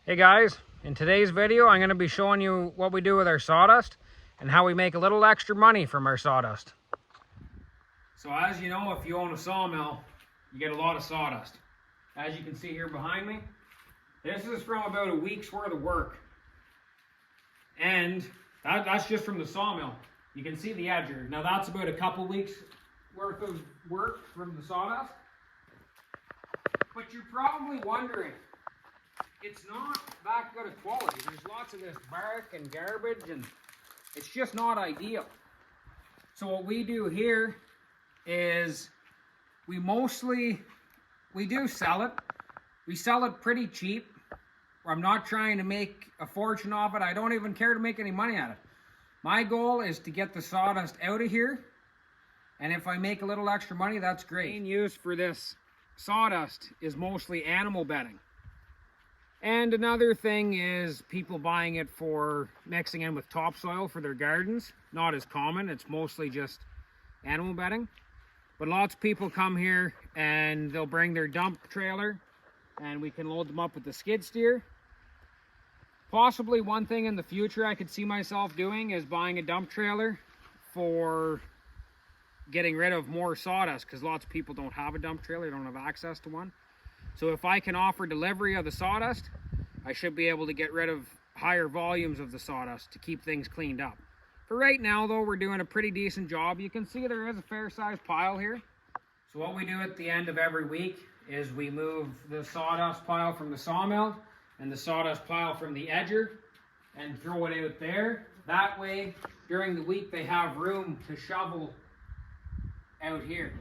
Hey guys, in today's video I'm going to be showing you what we do with our sawdust and how we make a little extra money from our sawdust. So as you know, if you own a sawmill, you get a lot of sawdust. As you can see here behind me, this is from about a week's worth of work. And that's just from the sawmill. You can see the edger. Now that's about a couple weeks worth of work from the sawdust. But you're probably wondering, it's not that good of quality. There's lots of this bark and garbage and it's just not ideal. So what we do here is we do sell it. We sell it pretty cheap. I'm not trying to make a fortune off it. I don't even care to make any money at it. My goal is to get the sawdust out of here, and if I make a little extra money, that's great. The main use for this sawdust is mostly animal bedding. And another thing is people buying it for mixing in with topsoil for their gardens. Not as common, it's mostly just animal bedding. But lots of people come here and they'll bring their dump trailer and we can load them up with the skid steer. Possibly one thing in the future I could see myself doing is buying a dump trailer for getting rid of more sawdust, because lots of people don't have a dump trailer, don't have access to one. So if I can offer delivery of the sawdust, I should be able to get rid of higher volumes of the sawdust to keep things cleaned up. For right now though, we're doing a pretty decent job. You can see there is a fair sized pile here. So what we do at the end of every week is we move the sawdust pile from the sawmill and the sawdust pile from the edger and throw it out there. That way, during the week, they have room to shovel out here.